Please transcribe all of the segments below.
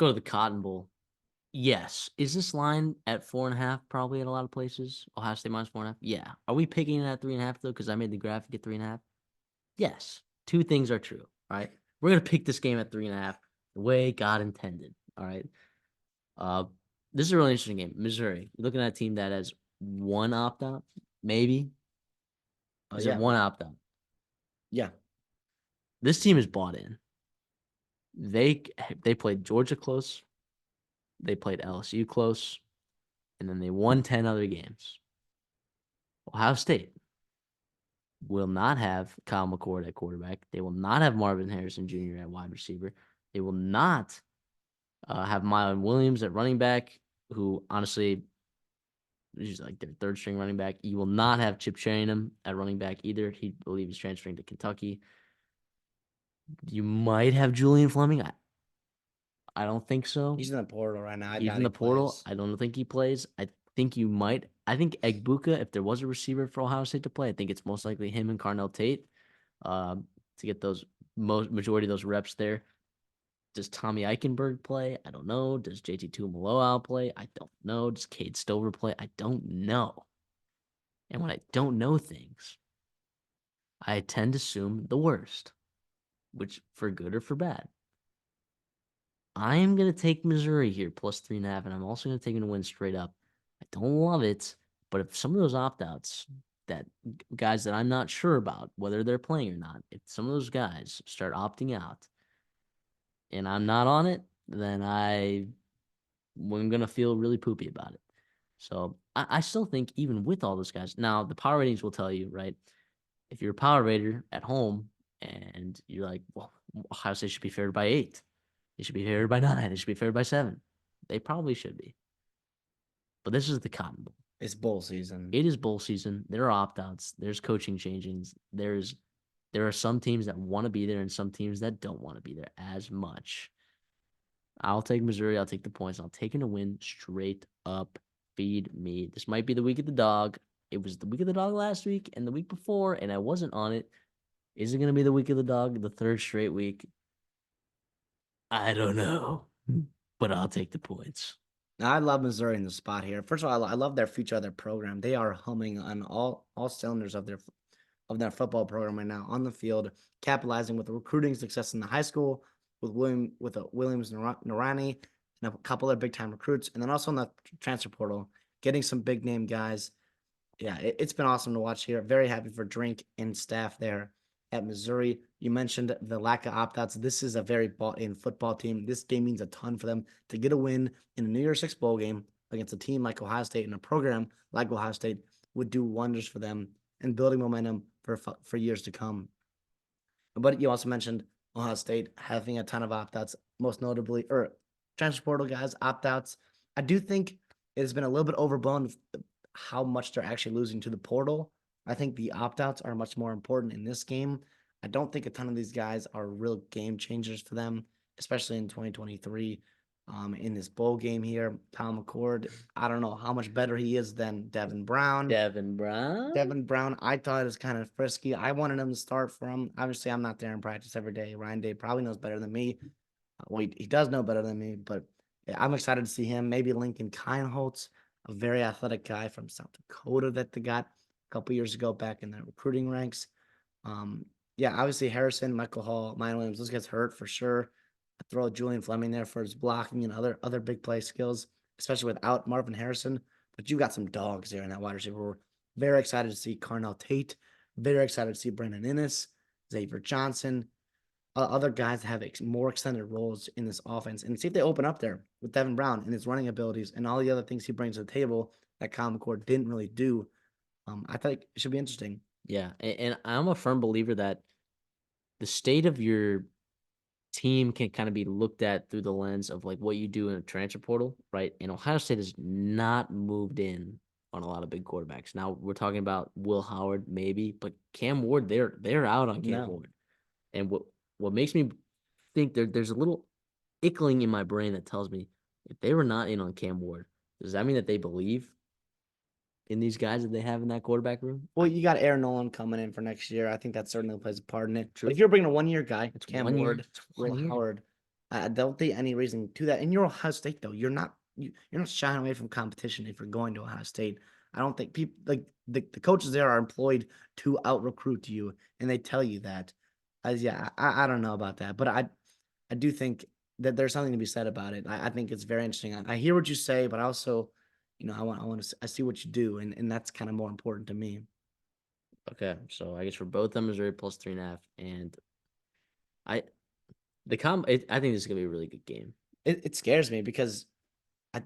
go to the Cotton Bowl. Yes. Is this line at 4.5 probably at a lot of places? Ohio State minus 4.5? Yeah. Are we picking it at 3.5 though? Because I made the graphic at 3.5. Yes. Two things are true. All right. We're gonna pick this game at 3.5 the way God intended. All right. Uh this is a really interesting game. Missouri. You're looking at a team that has one opt out, maybe. Is it Yeah. one opt out? Yeah. This team is bought in. They they played Georgia close, they played LSU close, and then they won 10 other games. Ohio State will not have Kyle McCord at quarterback. They will not have Marvin Harrison Jr. at wide receiver. They will not have Mylan Williams at running back, who honestly is like their third string running back. You will not have Chip Sherringham at running back either. He believes he's transferring to Kentucky. You might have Julian Fleming. I don't think so. He's in the portal right now. I He's doubt in he the portal. plays. I don't think he plays. I think you might. I think Egbuka, if there was a receiver for Ohio State to play, I think it's most likely him and Carnell Tate to get those majority of those reps there. Does Tommy Eichenberg play? I don't know. Does JT Tuimoloau play? I don't know. Does Cade Stover play? I don't know. And when I don't know things, I tend to assume the worst, which for good or for bad. I am going to take Missouri here plus 3.5, and I'm also going to take them to win straight up. I don't love it, but if some of those opt outs, that guys that I'm not sure about whether they're playing or not, if some of those guys start opting out and I'm not on it, then I'm going to feel really poopy about it. So I still think even with all those guys, now the power ratings will tell you, right? If you're a power rater at home and you're like, well, Ohio State should be favored by 8. They should be favored by 9. They should be favored by 7. They probably should be. But this is the Cotton Bowl. It's bowl season. It is bowl season. There are opt-outs. There's coaching changings. There are some teams that want to be there and some teams that don't want to be there as much. I'll take Missouri. I'll take the points. I'll take them to win straight up. Feed me. This might be the week of the dog. It was the week of the dog last week and the week before, and I wasn't on it. Is it going to be the week of the dog, the third straight week? I don't know, but I'll take the points. Now, I love Missouri in the spot here. First of all, I love their future of their program. They are humming on all cylinders of their football program right now on the field, capitalizing with the recruiting success in the high school with Williams Narani and a couple of big time recruits, and then also in the transfer portal, getting some big name guys. Yeah, it's been awesome to watch here. Very happy for Drink and staff there at Missouri. You mentioned the lack of opt-outs. This is a very bought-in football team. This game means a ton for them to get a win in a New Year's Six bowl game against a team like Ohio State and a program like Ohio State would do wonders for them and building momentum for years to come. But you also mentioned Ohio State having a ton of opt-outs, most notably, or transfer portal guys, opt-outs. I do think it has been a little bit overblown how much they're actually losing to the portal. I think the opt-outs are much more important in this game. I don't think a ton of these guys are real game changers for them, especially in 2023. In this bowl game here, Kyle McCord, I don't know how much better he is than Devin Brown. Devin Brown, I thought it was kind of frisky. I wanted him to start from. Obviously, I'm not there in practice every day. Ryan Day probably knows better than me. Well, he does know better than me, but yeah, I'm excited to see him. Maybe Lincoln Kienholz, a very athletic guy from South Dakota that they got a couple years ago back in the recruiting ranks. Yeah, obviously Harrison, Michael Hall, Mine Williams, those guys hurt for sure. I throw Julian Fleming there for his blocking and other big play skills, especially without Marvin Harrison. But you got some dogs there in that wide receiver. We're very excited to see Carnell Tate. Very excited to see Brandon Innes, Xavier Johnson, other guys that have more extended roles in this offense, and see if they open up there with Devin Brown and his running abilities and all the other things he brings to the table that Kyle McCord didn't really do. I think it should be interesting. yeah, and I'm a firm believer that the state of your team can kind of be looked at through the lens of like what you do in a transfer portal, right? And Ohio State has not moved in on a lot of big quarterbacks. Now we're talking about Will Howard, maybe, but Cam Ward, they're out on Cam Ward. And what makes me think there's a little ickling in my brain that tells me if they were not in on Cam Ward, does that mean that they believe in these guys that they have in that quarterback room? Well, you got Aaron Nolan coming in for next year. I think that certainly plays a part in it. True. But if you're bringing a 1-year guy, Cam Ward, Will Howard, I don't think any reason to that. And you're Ohio State though. You're not shying away from competition if you're going to Ohio State. I don't think people like the coaches there are employed to out recruit you, and they tell you that. As yeah, I don't know about that, but I do think that there's something to be said about it. I think it's very interesting. I hear what you say, but I also, I want to I see what you do, and that's kind of more important to me. Okay, so I guess for both of them, Missouri plus 3.5, and I I think this is gonna be a really good game. It scares me because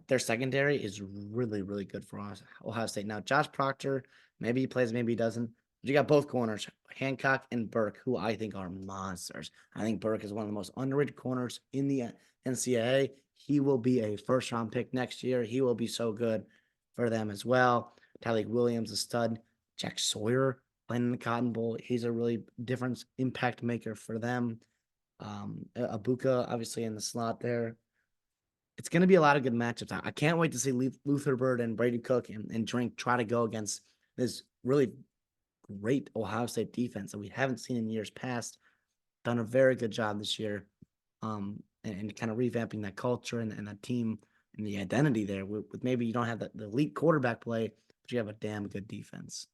their secondary is really, really good for Ohio State. Now, Josh Proctor, maybe he plays, maybe he doesn't. But you got both corners, Hancock and Burke, who I think are monsters. I think Burke is one of the most underrated corners in the NCAA. He will be a first round pick next year. He will be so good for them as well. Tyleik Williams, a stud. Jack Sawyer playing in the Cotton Bowl. He's a really different impact maker for them. Abuka, obviously, in the slot there. It's going to be a lot of good matchups. I can't wait to see Luther Bird and Brady Cook and Drink try to go against this really great Ohio State defense that we haven't seen in years past. Done a very good job this year, and kind of revamping that culture and that team and the identity there. With maybe you don't have the elite quarterback play, but you have a damn good defense.